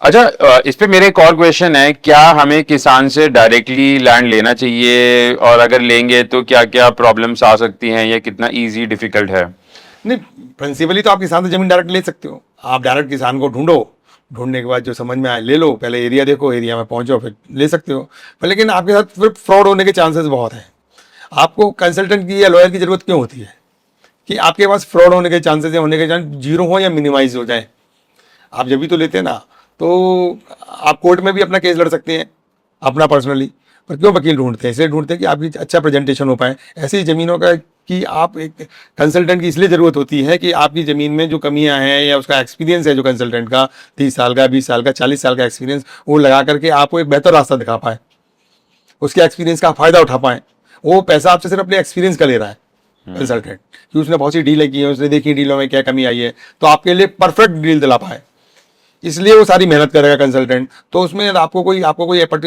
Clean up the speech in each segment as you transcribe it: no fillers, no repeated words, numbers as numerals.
अच्छा, इस पे मेरा एक और क्वेश्चन है, क्या हमें किसान से डायरेक्टली लैंड लेना चाहिए, और अगर लेंगे तो क्या क्या प्रॉब्लम्स आ सकती हैं, या कितना इजी डिफिकल्ट है? नहीं, प्रिंसिपली तो आप किसान से जमीन डायरेक्ट ले सकते हो। आप डायरेक्ट किसान को ढूंढो, ढूंढने के बाद जो समझ में आए ले लो, पहले एरिया देखो, एरिया में पहुंचो फिर ले सकते हो। पर लेकिन आपके साथ फिर फ्रॉड होने के चांसेस बहुत हैं। आपको कंसल्टेंट की या लॉयर की जरूरत क्यों होती है? कि आपके पास फ्रॉड होने के चांसेस या होने के चांस जीरो हो या मिनिमाइज हो जाए। आप जब भी तो लेते हैं ना, तो आप कोर्ट में भी अपना केस लड़ सकते हैं अपना पर्सनली। पर क्यों वकील ढूंढते हैं? इसलिए ढूंढते हैं कि आपकी अच्छा प्रेजेंटेशन हो पाए। ऐसी ज़मीनों का कि आप एक कंसल्टेंट की इसलिए ज़रूरत होती है कि आपकी ज़मीन में जो कमियां हैं या उसका एक्सपीरियंस है जो कंसल्टेंट का 30 साल का, 20 साल का, 40 साल का एक्सपीरियंस, वो लगा करके आपको एक बेहतर रास्ता दिखा पाए, उसके एक्सपीरियंस का फ़ायदा उठा पाए। वो पैसा आपसे सिर्फ अपने एक्सपीरियंस का ले रहा है कंसल्टेंट, कि उसने बहुत सी डीलें की हैं, उसने देखी डीलों में क्या कमी आई है, तो आपके लिए परफेक्ट डील दिला पाए। इसलिए वो सारी मेहनत करेगा कंसल्टेंट। तो उसमें आपको कोई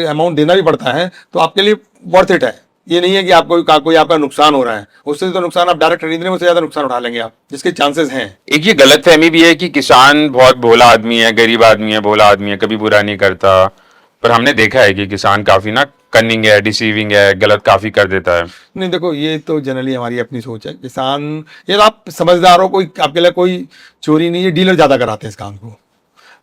अमाउंट देना भी पड़ता है तो आपके लिए वर्थ इट है। ये नहीं है कि आपको कोई आपका नुकसान हो रहा है, उससे तो नुकसान आप डायरेक्ट खरीदने में उससे ज्यादा नुकसान उठा लेंगे आप, जिसके चांसेस हैं। एक ये गलतफहमी भी है कि किसान बहुत भोला आदमी है, गरीब आदमी है, भोला आदमी है, कभी बुरा नहीं करता। पर हमने देखा है कि किसान काफी ना कनिंग है, डिसीविंग है, गलत काफी कर देता है। नहीं, देखो, ये तो जनरली हमारी अपनी सोच है। किसान, ये तो आप समझदार हो, कोई आपके लिए कोई चोरी नहीं है। डीलर ज्यादा कराते हैं इस काम को।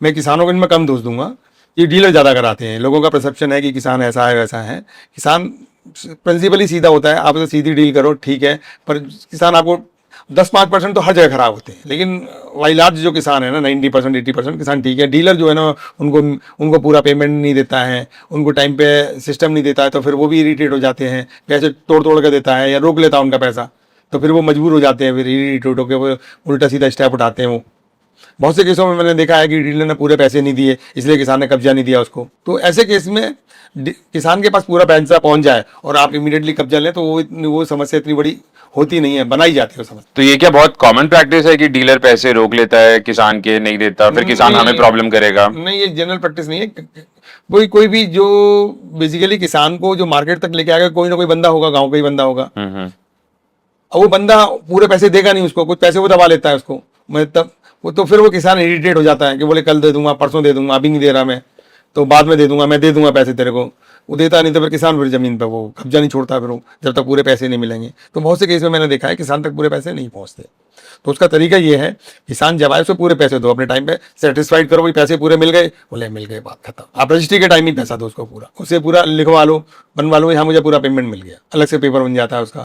मैं किसानों को इनमें कम दोष दूंगा, ये डीलर ज़्यादा कराते हैं। लोगों का परसेप्शन है कि किसान ऐसा है वैसा है। किसान प्रिंसिपली सीधा होता है, आप उससे सीधी डील करो ठीक है। पर किसान आपको 10-5% तो हर जगह खराब होते हैं, लेकिन वाई लार्ज जो किसान है ना, 90% 80% किसान ठीक है। डीलर जो है ना, उनको पूरा पेमेंट नहीं देता है, उनको टाइम पे सिस्टम नहीं देता है, तो फिर वो भी इरिटेट हो जाते हैं। पैसे तोड़ तोड़ कर देता है या रोक लेता है उनका पैसा, तो फिर वो मजबूर हो जाते हैं, फिर इरिटेट होकर वो उल्टा सीधा स्टेप उठाते हैं। वो बहुत से केसों में मैंने देखा है कि डीलर ने पूरे पैसे नहीं दिए, इसलिए किसान ने कब्जा नहीं दिया उसको। तो ऐसे केस में किसान के पास पूरा पैसा पहुंच जाए और आप इमीडिएटली कब्जा लें, तो वो समस्या इतनी बड़ी होती नहीं है, बनाई जाती है समस्या। तो ये क्या बहुत कॉमन प्रैक्टिस है कि डीलर पैसे रोक लेता है, किसान के नहीं देता, फिर किसान हमें प्रॉब्लम करेगा? नहीं, ये जनरल प्रैक्टिस नहीं है। कोई भी जो बेसिकली किसान को जो मार्केट तक लेके आएगा, कोई ना कोई बंदा होगा, गाँव का ही बंदा होगा। अब वो बंदा पूरे पैसे देगा नहीं उसको, कुछ पैसे वो दबा लेता है उसको। मैं तब वो तो फिर वो किसान इरिटेट हो जाता है कि बोले कल दे दूंगा, परसों दे दूंगा, अभी नहीं दे रहा मैं, तो बाद में दे दूंगा, मैं दे दूंगा पैसे तेरे को। वो देता नहीं, तो फिर किसान फिर जमीन पर वो कब्जा नहीं छोड़ता फिर वो, जब तक पूरे पैसे नहीं मिलेंगे। तो बहुत से केस में मैंने देखा है किसान तक पूरे पैसे नहीं पहुंचते। तो उसका तरीका ये है, किसान जब आए उसको पूरे पैसे दो, अपने टाइम पे सेटिस्फाइड करो, भाई पैसे पूरे मिल गए, बोले मिल गए, बात खत्म। आप रजिस्ट्री के टाइम ही पैसा दो उसको, पूरा उसे पूरा लिखवा लो, बनवा लो, यहाँ मुझे पूरा पेमेंट मिल गया, अलग से पेपर बन जाता है उसका।